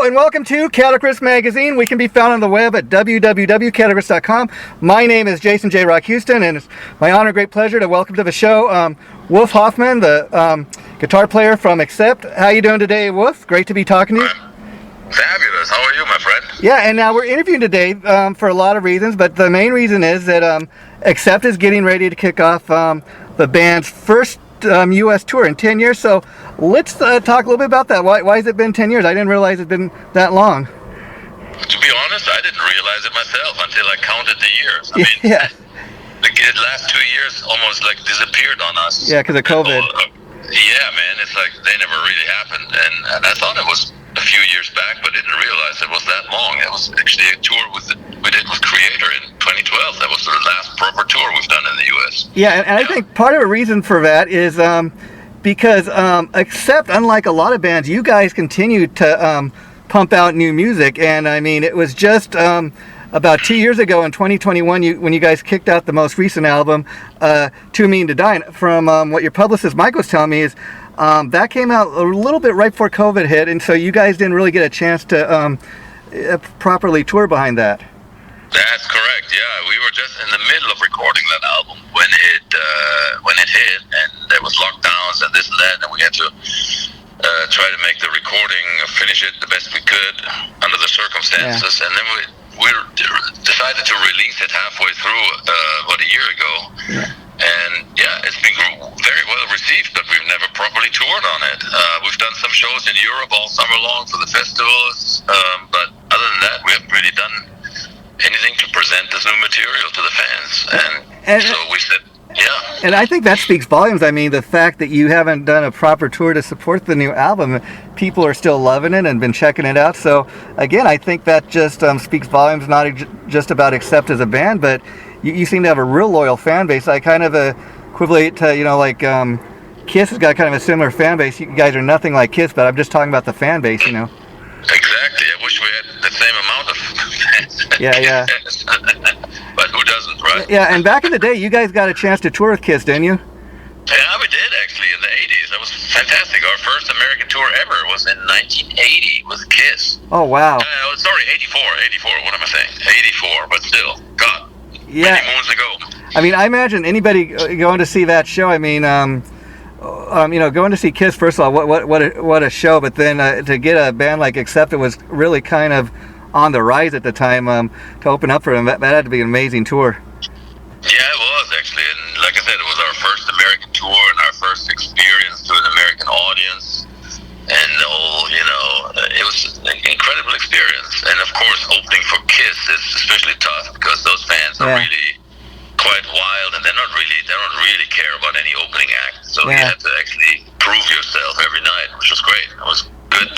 Hello and welcome to Guitarist Magazine. We can be found on the web at www.guitarist.com. My name is Jason J. Rock Houston, and it's my honor and great pleasure to welcome to the show Wolf Hoffman, the guitar player from Accept. How you doing today, Wolf? Great to be talking to you. Fabulous. How are you, my friend? Yeah, and now we're interviewing today for a lot of reasons, but the main reason is that Accept is getting ready to kick off the band's first U.S. tour in 10 years. So let's talk a little bit about that. Why has it been 10 years? I didn't realize it's been that long. To be honest, I didn't realize it myself until I counted the years. I mean, yeah. The last 2 years almost like disappeared on us. Yeah, because of COVID. Yeah, man, it's like they never really happened. And I thought it was a few years back, but didn't realize it was that long. It was actually a tour we did with Creator in 2012. That was the last proper tour we've done in the U.S. Yeah, and I think part of the reason for that is because Accept, unlike a lot of bands, you guys continue to pump out new music. And I mean, it was just about 2 years ago in 2021 when you guys kicked out the most recent album, Too Mean to Die. From what your publicist Mike was telling me is that came out a little bit right before COVID hit, and so you guys didn't really get a chance to properly tour behind that. That's correct. Yeah, we were just in the middle of recording that album when it hit, and there was lockdowns and this and that, and we had to try to make the recording, finish it the best we could under the circumstances, and then we decided to release it halfway through about a year ago. Yeah. And yeah, it's been very well received, but we've never properly toured on it. We've done some shows in Europe all summer long for the festivals, but other than that, we haven't really done anything to present this new material to the fans. And so we said, yeah. And I think that speaks volumes. I mean, the fact that you haven't done a proper tour to support the new album, people are still loving it and been checking it out. So again, I think that just speaks volumes, not just about Accept as a band, but you seem to have a real loyal fan base. I kind of equivalent to, like Kiss has got kind of a similar fan base. You guys are nothing like Kiss, but I'm just talking about the fan base, Exactly. I wish we had the same amount of fans. Yeah. But who doesn't, right? Yeah, and back in the day, you guys got a chance to tour with Kiss, didn't you? Yeah, we did actually in the 80s. That was fantastic. Our first American tour ever was in 1980 with Kiss. Oh, wow. Sorry, 84. What am I saying? 84, but still, God. Yeah. Many moons ago. I mean, I imagine anybody going to see that show. I mean, going to see Kiss. First of all, what a show! But then to get a band like Accept, it was really kind of on the rise at the time. To open up for them, that had to be an amazing tour. Yeah, it was actually, and like I said, it was our first American tour and our first experience to an American audience. And it was an incredible experience. And of course, opening for Kiss is especially tough because those fans are really quite wild, and they don't really care about any opening act. So you have to actually prove yourself every night, which was great. It was good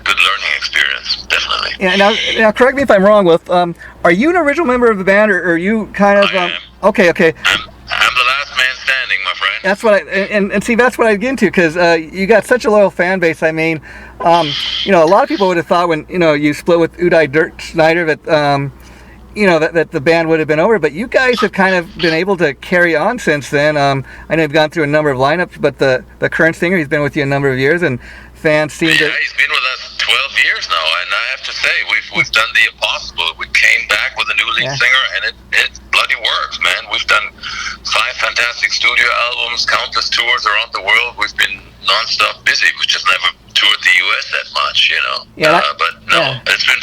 learning experience, definitely. Yeah. Now, correct me if I'm wrong, Wolf. Are you an original member of the band, or are you kind of? I am. Okay. I'm the last man standing, my friend. That's what and see, that's what I get into, because you got such a loyal fan base. I mean, a lot of people would have thought when you split with Uday Dirt Snyder that that the band would have been over, but you guys have kind of been able to carry on since then. I know you've gone through a number of lineups, but the current singer, he's been with you a number of years, and fans seem to. Yeah, he's been with us 12 years now, and I have to say we've done the impossible. We came back with a new lead singer, and it bloody works, man. We've done 5 fantastic studio albums, countless tours around the world. We've been nonstop busy. We just never toured the U.S. that much, Yeah, but no, it's been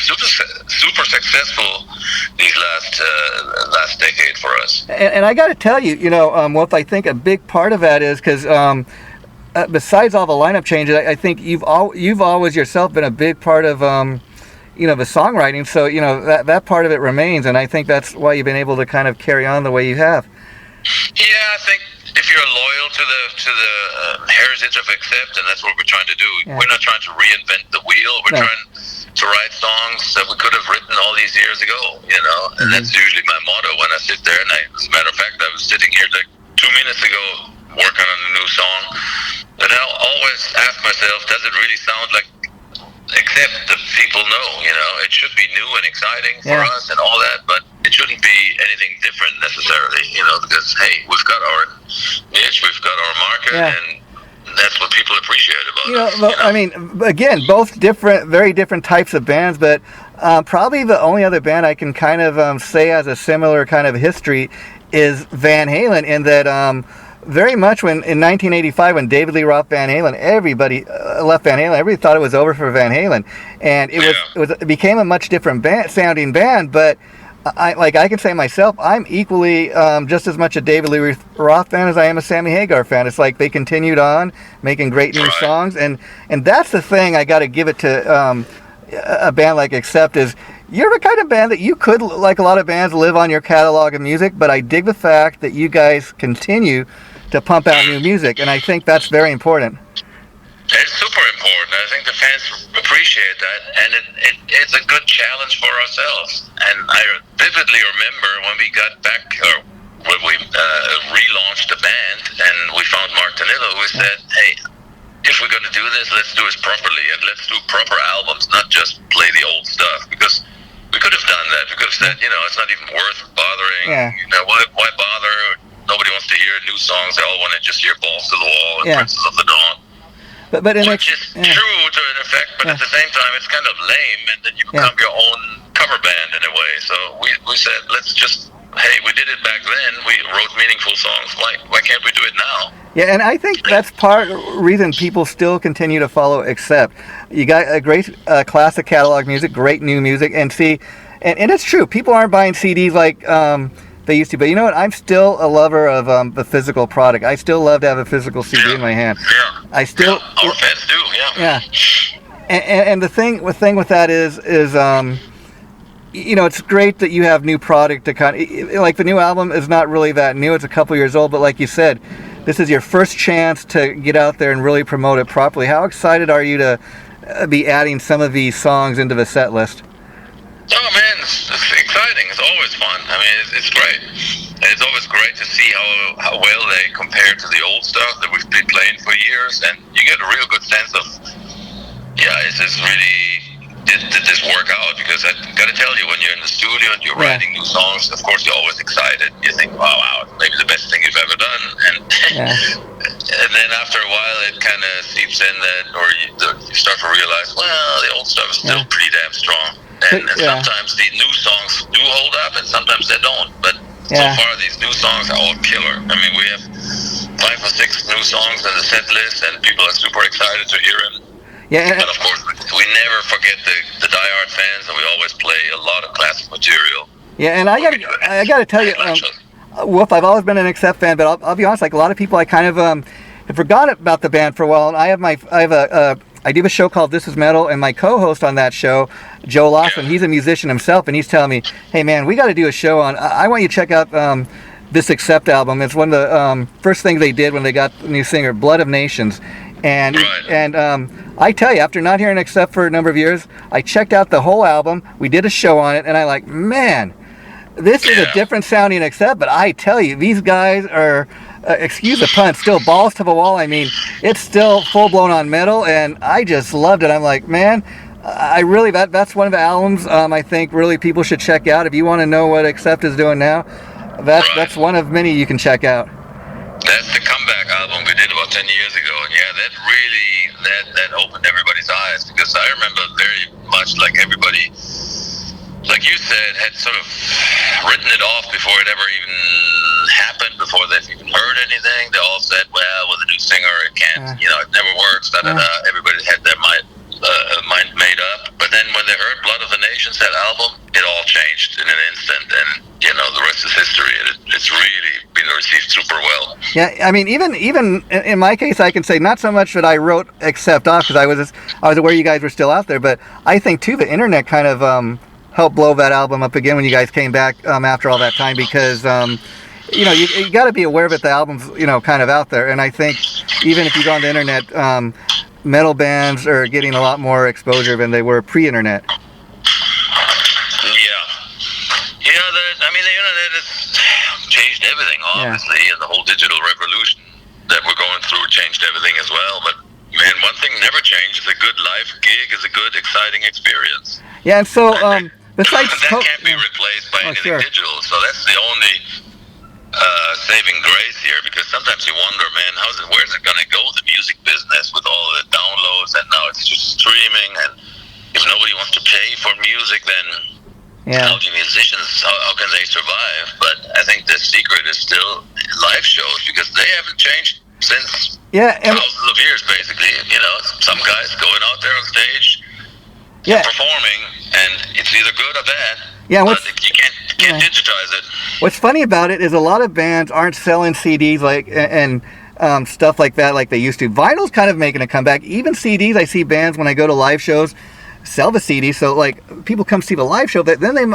super successful these last decade for us. And I got to tell you, Wolf, I think a big part of that is because besides all the lineup changes, I think you've always yourself been a big part of the songwriting. So that part of it remains, and I think that's why you've been able to kind of carry on the way you have. Yeah, I think if you're loyal to the heritage of Accept, and that's what we're trying to do. Yeah. We're not trying to reinvent the wheel. We're trying to write songs that we could have written all these years ago, and that's usually my motto when I sit there. And as a matter of fact, I was sitting here like 2 minutes ago working on a new song, and I always ask myself, does it really sound like Accept that people know? It should be new and exciting for us and all that, but it shouldn't be anything different necessarily, because hey, we've got our niche, we've got our market, and that's what people appreciate about You know, us. well, I mean, again, both different, very different types of bands, but probably the only other band I can kind of say has a similar kind of history is Van Halen, in that very much when in 1985 when David Lee Roth Van Halen, everybody left Van Halen, everybody thought it was over for Van Halen, and it became a much different sounding band, but I can say myself, I'm equally just as much a David Lee Roth fan as I am a Sammy Hagar fan. It's like they continued on making great new songs, and that's the thing I got to give it to a band like Accept, is you're the kind of band that you could, like a lot of bands, live on your catalog of music, but I dig the fact that you guys continue to pump out new music, and I think that's very important. It's super important. I think the fans appreciate that, and it's a good challenge for ourselves. And I vividly remember when we got back, or when we relaunched the band, and we found Mark Danilo, who said, hey, if we're going to do this, let's do it properly, and let's do proper albums, not just play the old stuff, because we could have done that. We could have said, it's not even worth bothering. Yeah. Why bother? Nobody wants to hear new songs. They all want to just hear Balls to the Wall and Princess of the Dawn. But which is true to an effect, but at the same time, it's kind of lame, and then you become your own cover band in a way. So we said, let's just, hey, we did it back then. We wrote meaningful songs. Why can't we do it now? Yeah, and I think that's part of the reason people still continue to follow Accept. You got a great classic catalog music, great new music, and it's true. People aren't buying CDs like they used to, but you know what? I'm still a lover of the physical product. I still love to have a physical CD in my hand. Yeah. I still. Yeah, our fans do. Yeah. Yeah. And the thing with that is it's great that you have new product to like the new album is not really that new. It's a couple years old, but like you said, this is your first chance to get out there and really promote it properly. How excited are you to be adding some of these songs into the set list? Oh man, it's exciting. It's always fun. I mean, it's great. And it's always great to see how well they compare to the old stuff that we've been playing for years, and you get a real good sense of, is this really, did this work out? Because I gotta tell you, when you're in the studio and you're writing new songs, of course you're always excited. You think, wow, maybe the best thing you've ever done, and and then after a while it kind of seeps in that, or you start to realize, well, the old stuff is still pretty damn strong. And sometimes the new songs do hold up, and sometimes they don't. But so far, these new songs are all killer. I mean, we have 5 or 6 new songs in the set list, and people are super excited to hear them. Yeah, but of course, we never forget the diehard fans, and we always play a lot of classic material. Yeah, and I gotta tell you, Wolf, I've always been an Accept fan, but I'll be honest, like a lot of people, I kind of have forgotten about the band for a while, and I do a show called This Is Metal, and my co-host on that show, Joe Lawson, he's a musician himself, and he's telling me, hey man, we got to do a show on, I want you to check out this Accept album. It's one of the first things they did when they got the new singer, Blood of Nations. And I tell you, after not hearing Accept for a number of years, I checked out the whole album, we did a show on it, and I like, man, this is a different sounding Accept, but I tell you, these guys are... excuse the pun, still balls to the wall. I mean, it's still full-blown on metal, and I just loved it. I'm like, man, I really, that's one of the albums I think really people should check out. If you want to know what Accept is doing now, that's one of many you can check out. That's the comeback album we did about 10 years ago, and that really, that opened everybody's eyes, because I remember very much like everybody, like you said, had sort of written it off before it ever even happened, before they've even heard anything. They all said, well, with a new singer, it can't, it never works, Everybody had their mind made up. But then when they heard Blood of the Nations, that album, it all changed in an instant, and, the rest is history. It's really been received super well. Yeah, I mean, even in my case, I can say not so much that I wrote Accept off, because I was aware you guys were still out there, but I think, too, the internet kind of helped blow that album up again when you guys came back after all that time, because you got to be aware that the album's kind of out there, and I think even if you go on the internet, metal bands are getting a lot more exposure than they were pre-internet. The internet has changed everything, obviously, and the whole digital revolution that we're going through changed everything as well. But man, one thing never changed: a good live gig is a good, exciting experience. Yeah, and so besides that can't be replaced by anything digital. So that's the only saving grace here, because sometimes you wonder, man, where's it going to go, the music business? business with all the downloads, and now it's just streaming. And if nobody wants to pay for music, then how do musicians, how can they survive? But I think the secret is still live shows, because they haven't changed since thousands of years, basically. You know, some guys going out there on stage, performing, and it's either good or bad. Yeah, but you can't digitize it. What's funny about it is a lot of bands aren't selling CDs and stuff like that like they used to. Vinyl's kind of making a comeback. Even CDs, I see bands when I go to live shows sell the CD. So like people come see the live show, but then they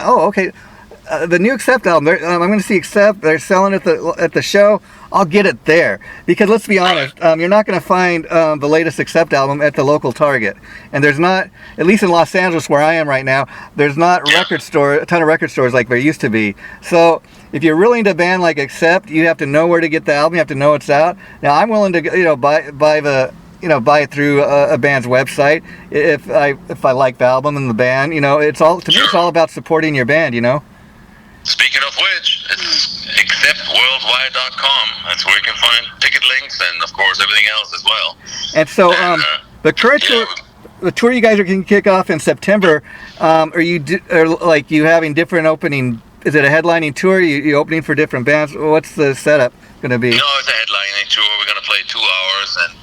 the new Accept album. I'm going to see Accept. They're selling it at the show. I'll get it there, because let's be honest, you're not going to find the latest Accept album at the local Target, and there's not, at least in Los Angeles where I am right now, there's not a ton of record stores like there used to be. So if you're really into a band like Accept, you have to know where to get the album. You have to know it's out. Now I'm willing to buy it through a band's website if I like the album and the band. You know, it's all, to me, it's all about supporting your band. You know. Speaking of which, it's acceptworldwide.com. That's where you can find ticket links and, of course, everything else as well. And so, the current tour, the tour you guys are going to kick off in September, are you having different opening? Is it a headlining tour? You opening for different bands? What's the setup going to be? No, it's a headlining tour. We're going to play 2 hours, and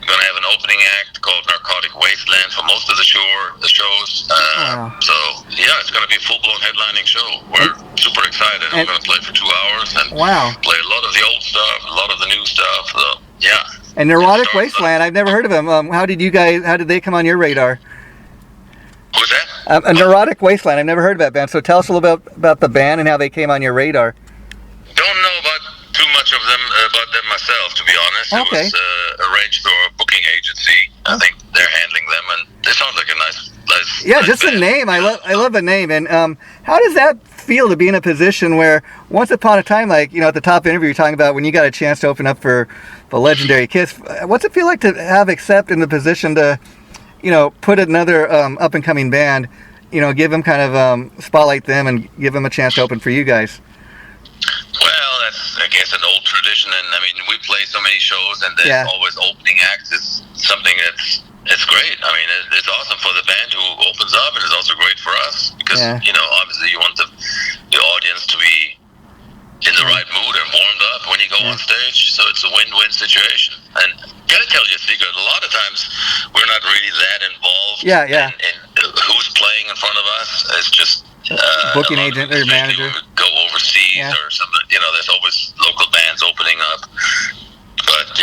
we're going to have an opening act called Narcotic Wasteland for most of the shows. So, yeah, it's going to be a full-blown headlining show. We're super excited. We're going to play for 2 hours and play a lot of the old stuff, a lot of the new stuff. So, yeah. And Neurotic Wasteland, I've never heard of them. How did they come on your radar? Who's that? A Neurotic Wasteland. I've never heard of that band. So tell us a little bit about the band and how they came on your radar. Don't know too much about them myself, to be honest. Okay. It was arranged through a booking agency. I think they're handling them, and they sound like a nice just band. The name. I love the name. And how does that feel to be in a position where once upon a time, like, you know, at the top interview, you're talking about when you got a chance to open up for the Legendary Kiss. What's it feel like to have Accept in the position to, you know, put another up and coming band, you know, give them kind of spotlight them and give them a chance to open for you guys? Well, that's, I guess, an old tradition, and I mean, we play so many shows, and there's always opening acts. Is something it's great. I mean, it's awesome for the band who opens up, and it's also great for us because you know, obviously, you want the audience to be in the right mood and warmed up when you go on stage. So it's a win-win situation. And gotta tell you a secret, a lot of times we're not really that involved in who's playing in front of us. It's just booking agent or manager. Go overseas or something. You know, there's always local bands opening up. But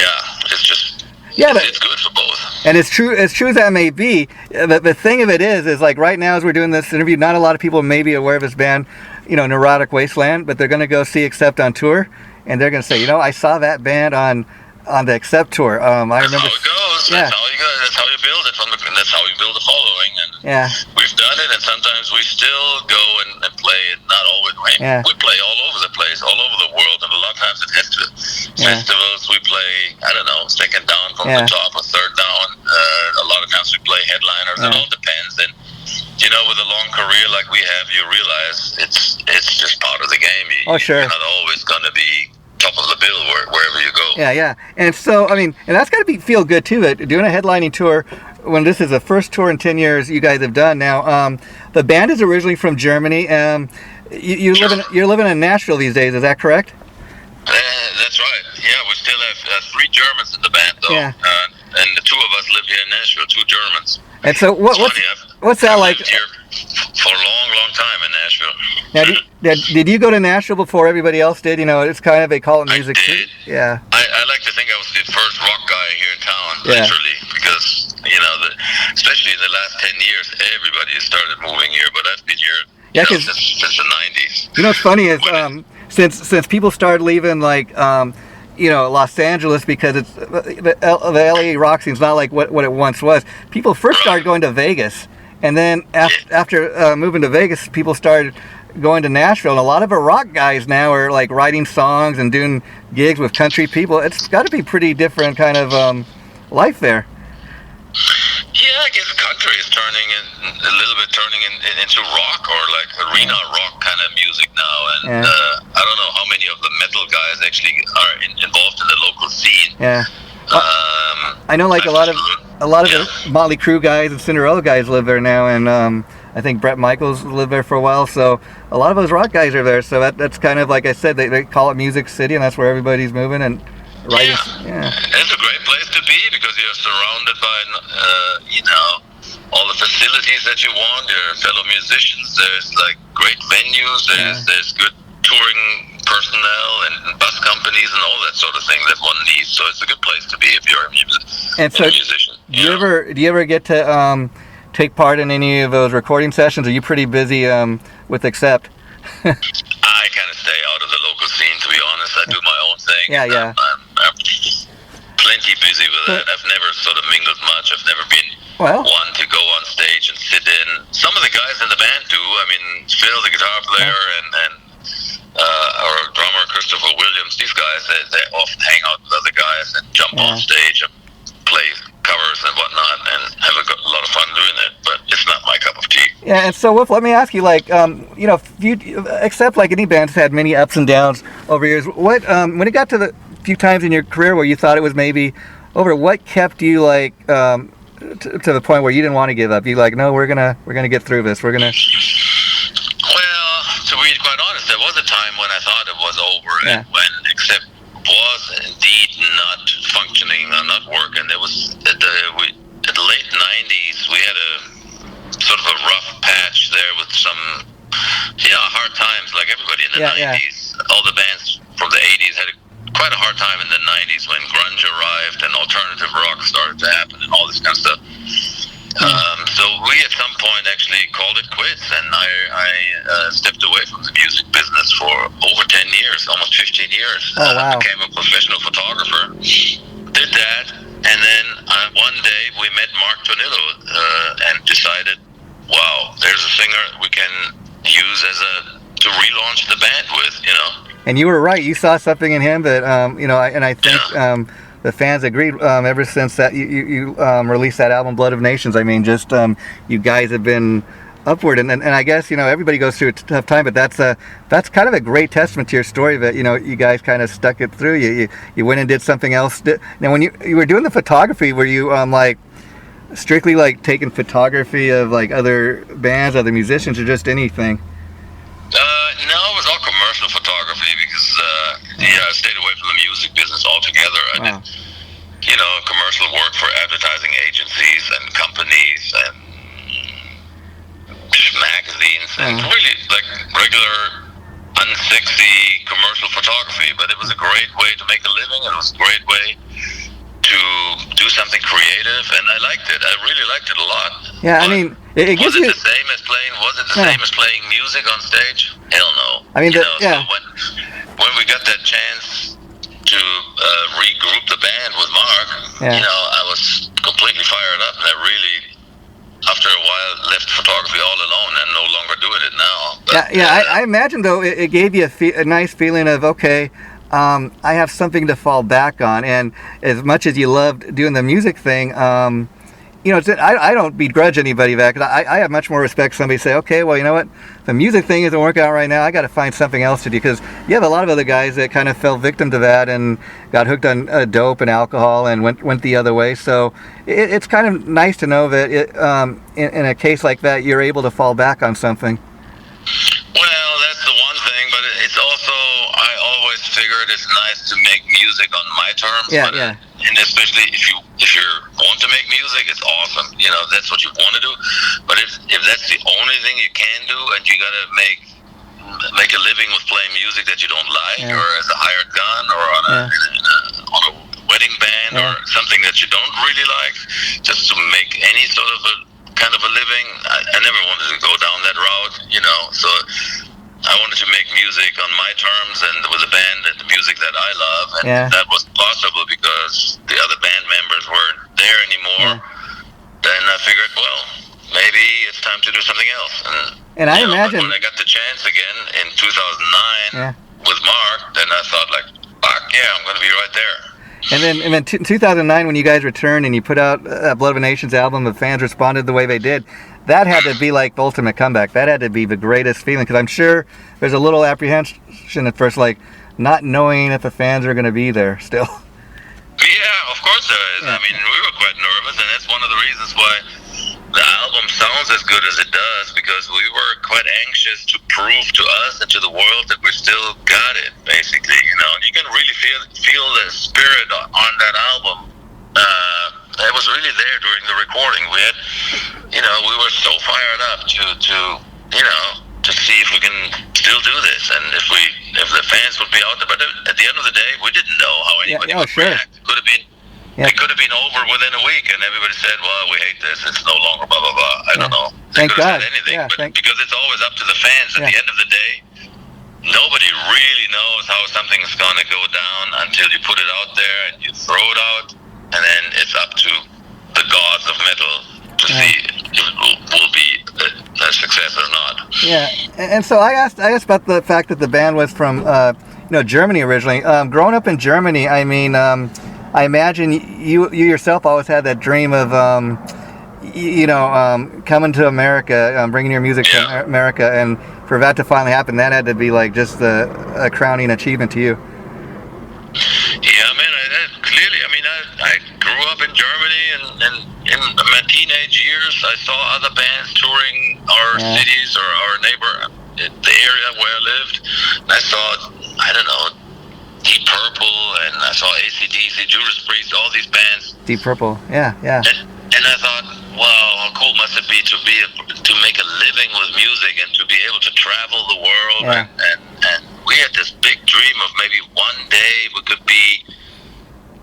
it's just it's good for both. And it's true as that may be. The thing of it is like right now as we're doing this interview, not a lot of people may be aware of this band, you know, Neurotic Wasteland, but they're going to go see Accept on tour, and they're going to say, you know, I saw that band on the Accept tour. I remember. That's how it goes. That's how you build it. That's how you build a following. And we've done it, and sometimes we still go and play it. Not always. We play all over the place, all over the world, and a lot of times it has to festivals. We play, I don't know, second down from the top or third down. A lot of times we play headliners. It all depends. And you know, with a long career like we have, you realize it's just part of the game. You're not always going to be top of the bill wherever you go. Yeah. And so, I mean, and that's got to feel good too, that doing a headlining tour when this is the first tour in 10 years you guys have done now. The band is originally from Germany. You're living in Nashville these days, is that correct? That's right. Yeah, we still have 3 Germans in the band, though. Yeah. And the 2 of us live here in Nashville, 2 Germans. And so what's that like? I've lived here for a long time in Nashville. Now, did you go to Nashville before everybody else did? You know, it's kind of, they call it music. I did. Yeah. I like to think I was the first rock guy here in town, literally, because, you know, especially in the last 10 years, everybody has started moving here, but I've been here since the 90s. You know what's funny is, since people started leaving, like, you know, Los Angeles, because it's the LA rock scene's not like what it once was. People first started going to Vegas, and then after moving to Vegas, people started going to Nashville, and a lot of the rock guys now are like writing songs and doing gigs with country people. It's got to be pretty different kind of life there. Yeah, I guess country is turning into rock or like arena rock kind of music now, and I don't know how many of the metal guys actually are involved in the local scene. Yeah. I know, like a lot of the Motley Crue guys and Cinderella guys live there now, and I think Bret Michaels lived there for a while. So a lot of those rock guys are there. So that's kind of like I said, they call it Music City, and that's where everybody's moving and writing. Yeah. It's a great place to be because you're surrounded by all the facilities that you want. Your fellow musicians. There's like great venues. There's good touring personnel and bus companies and all that sort of thing that one needs. So it's a good place to be if you're a musician. Do you ever get to take part in any of those recording sessions? Are you pretty busy with Accept? I kind of stay out of the local scene, to be honest. I do my own thing. Yeah. I'm plenty busy with that. I've never sort of mingled much. I've never been one to go on stage and sit in. Some of the guys in the band do. I mean, Phil, the guitar player, and our drummer, Christopher Williams, these guys, they often hang out with other guys and jump on stage and play covers and whatnot and have a lot of fun doing it, but it's not my cup of tea. Yeah, and so Wolf, let me ask you, like, Accept, like any band's had many ups and downs over years. What, when it got to the few times in your career where you thought it was maybe over, what kept you like to the point where you didn't want to give up? You like, no, we're gonna get through this. We're gonna. Well, to be quite honest, there was a time when I thought it was over, and when Accept was indeed not functioning or not working. It was at the late 90s. We had a sort of a rough patch there with some hard times, like everybody in the 90s. All the bands from the 80s had quite a hard time in the 90s when grunge arrived and alternative rock started to happen and all this kind of stuff. So we at some point actually called it quits, and I stepped away from the music business for over 10 years, almost 15 years. I became a professional photographer, did that, and then one day we met Mark Tonillo and decided, wow, there's a singer we can use to relaunch the band with, And you were right. You saw something in him that, I think the fans agreed ever since that you released that album, Blood of Nations. I mean, just you guys have been upward, and I guess everybody goes through a tough time, but that's kind of a great testament to your story that you guys kind of stuck it through. You went and did something else. Now, when you were doing the photography, were you like strictly like taking photography of like other bands, other musicians, or just anything? No, it was all commercial photography because I stayed away from the music business altogether. I did commercial work for advertising agencies and companies and magazines and really like regular unsexy commercial photography, but it was a great way to make a living, and it was a great way to do something creative, and I liked it. I really liked it a lot. Yeah, but I mean, it gives you... Was it the same as playing music on stage? Hell no. I mean, So when we got that chance to regroup the band with Mark, I was completely fired up, and I really, after a while, left photography all alone and no longer doing it now. But, I imagine, though, it gave you a nice feeling of, okay, I have something to fall back on. And as much as you loved doing the music thing, I don't begrudge anybody that, because I have much more respect for somebody say, okay, well, you know what, the music thing isn't working out right now, I got to find something else to do, because you have a lot of other guys that kind of fell victim to that and got hooked on dope and alcohol and went the other way. So it's kind of nice to know that in a case like that, you're able to fall back on something. Well, that's the one thing, but it's also, I always figured it's nice to make music on my terms. And especially if you want to make music, it's awesome. That's what you want to do. But if that's the only thing you can do, and you got to make a living with playing music that you don't like, or as a hired gun, or on a wedding band, or something that you don't really like, just to make any sort of a kind of a living, I never wanted to go down that route. So I wanted to make music on my terms and with a band and the music that I love, and that wasn't possible because the other band members weren't there anymore. Then I figured, well, maybe it's time to do something else. And I imagine when I got the chance again in 2009 with Mark, then I thought like, fuck yeah, I'm going to be right there. And then 2009, when you guys returned and you put out that Blood of a Nations album, the fans responded the way they did. That had to be like the ultimate comeback. That had to be the greatest feeling, because I'm sure there's a little apprehension at first, like not knowing if the fans are going to be there still. Yeah, of course there is. Yeah. I mean, we were quite nervous, and that's one of the reasons why the album sounds as good as it does, because we were quite anxious to prove to us and to the world that we still got it, basically, you know. You can really feel the spirit on that album. It was really there during the recording. We had, you know, we were so fired up to you know, to see if we can still do this, and if the fans would be out there. But at the end of the day, we didn't know how anybody would react. It could have been. Yeah. It could have been over within a week, and everybody said, "Well, we hate this. It's no longer blah blah blah." I don't know. Thank God. Said anything, but because it's always up to the fans. At the end of the day, nobody really knows how something's going to go down until you put it out there and you throw it out, and then it's up to the gods of metal to see if it will be a success or not. Yeah, and so I asked about the fact that the band was from Germany originally. Growing up in Germany, I mean. I imagine you yourself always had that dream of, coming to America, bringing your music to America, and for that to finally happen, that had to be like just a crowning achievement to you. Yeah, man. I grew up in Germany, and in my teenage years, I saw other bands touring our cities or our the area where I lived. And I saw, I don't know, Deep Purple, and I saw AC/DC, Judas Priest, all these bands. Deep Purple, yeah. And I thought, wow, how cool must it be to make a living with music and to be able to travel the world. Yeah. And we had this big dream of maybe one day we could be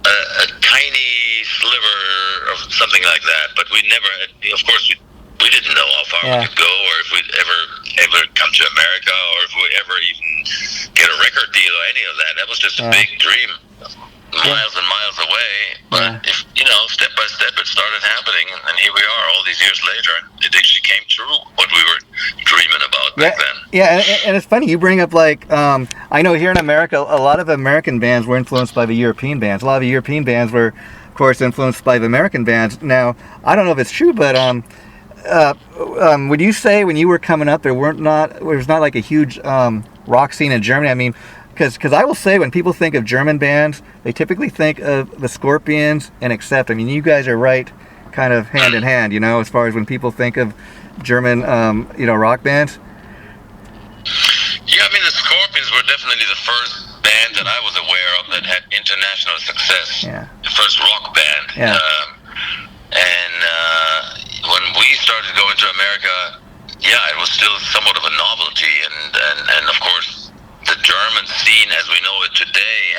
a tiny sliver of something like that. But we never, of course, we didn't know how far we could go, or if we'd ever come to America, or if we'd ever even get a record deal or any of that. That was just a big dream, miles and miles away. But if, step by step, it started happening, and here we are, all these years later, and it actually came true what we were dreaming about back then. Yeah, and it's funny you bring up I know here in America, a lot of American bands were influenced by the European bands. A lot of the European bands were, of course, influenced by the American bands. Now, I don't know if it's true, but would you say when you were coming up, there was not like a huge rock scene in Germany? I mean, because I will say when people think of German bands, they typically think of the Scorpions and Accept. I mean, you guys are right, kind of hand in hand, as far as when people think of German, rock bands. Yeah, I mean, the Scorpions were definitely the first band that I was aware of that had international success. Yeah. The first rock band. Yeah. When we started going to America, it was still somewhat of a novelty, and of course, the German scene as we know it today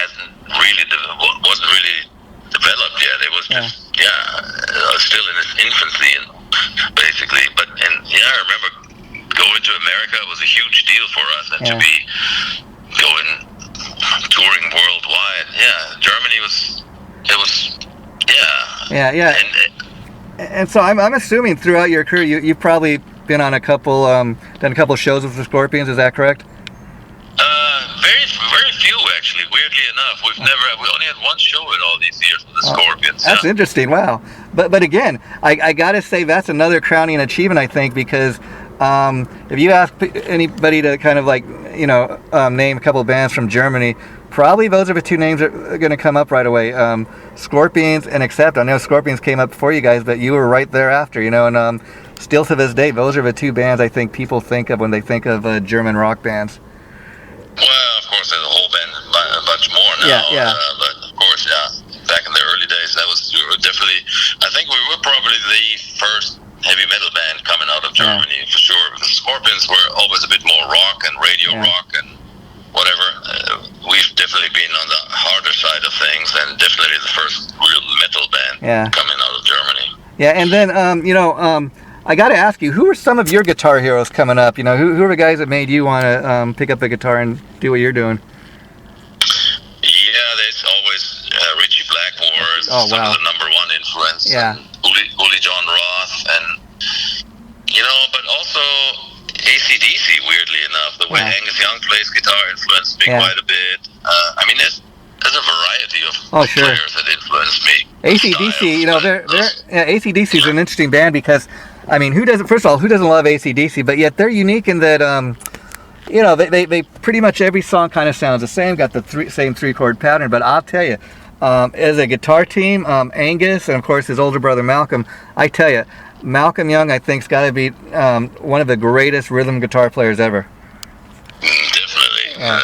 wasn't really developed yet. It was just still in its infancy, basically. But I remember going to America was a huge deal for us, and to be touring worldwide. Yeah, Germany was. And so I'm assuming throughout your career you've probably been on done a couple shows with the Scorpions. Is that correct? Very few actually. Weirdly enough, we only had one show in all these years with the Scorpions. That's interesting. Wow. But again, I gotta say that's another crowning achievement, I think, because if you ask anybody to kind of name a couple of bands from Germany, probably those are the two names that are going to come up right away. Scorpions and Accept. I know Scorpions came up before you guys, but you were right there after, and still to this day, those are the two bands I think people think of when they think of German rock bands. Well, of course, there's a whole band, much more now. But of course, back in the early days, that was definitely, I think we were probably the first heavy metal band coming out of Germany, for sure. The Scorpions were always a bit more rock and radio rock and whatever. We've definitely been on the harder side of things, and definitely the first real metal band coming out of Germany. Yeah, and then, I got to ask you, who are some of your guitar heroes coming up? Who are the guys that made you want to pick up a guitar and do what you're doing? Yeah, there's always Richie Blackmore, some of the number one influence. Yeah. Uli John Roth, and but also AC/DC, weirdly enough. The way Angus Young plays guitar influenced me quite a bit. There's a variety of players that influenced me. AC/DC, AC/DC is an interesting band because, who doesn't love AC/DC? But yet they're unique in that, they pretty much every song kind of sounds the same, got the same 3-chord pattern. But I'll tell you, as a guitar team, Angus and of course his older brother Malcolm, I tell you, Malcolm Young I think's got to be one of the greatest rhythm guitar players ever. Definitely. Yeah.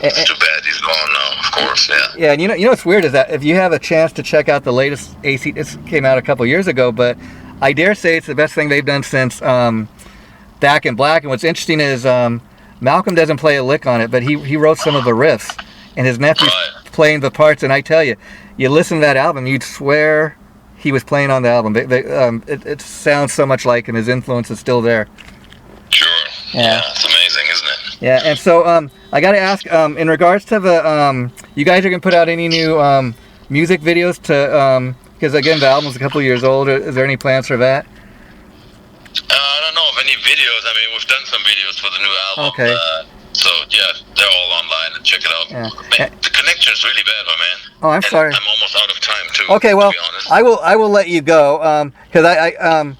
It's too bad he's gone now, of course. Yeah. Yeah, and you know what's weird is that if you have a chance to check out the latest AC, this came out a couple years ago, but I dare say it's the best thing they've done since Back in Black. And what's interesting is Malcolm doesn't play a lick on it, but he wrote some of the riffs, and his nephew's playing the parts. And I tell you, you listen to that album, you'd swear he was playing on the album. It sounds so much like him. His influence is still there. Sure. Yeah, it's amazing, isn't it? Yeah, and so I got to ask, in regards to the, you guys are going to put out any new music videos to, because again, the album's a couple years old. Is there any plans for that? I don't know of any videos. I mean, we've done some videos for the new album. Okay. So, yeah, they're all online and check it out. Yeah. Man, the connection's really bad, my man. Oh, I'm sorry. I'm almost out of time, too. Okay, well, to be honest. I will let you go, because I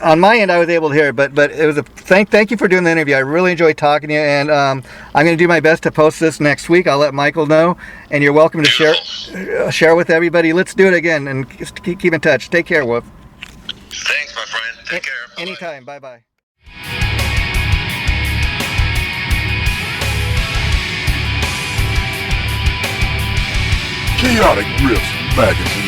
on my end I was able to hear it, but it was a thank you for doing the interview. I really enjoyed talking to you, and I'm going to do my best to post this next week. I'll let Michael know, and you're welcome to share with everybody. Let's do it again, and keep in touch. Take care, Wolf. Thanks, my friend. Take care. Bye-bye. Anytime. Bye-bye. Chaotic Riffs Magazine.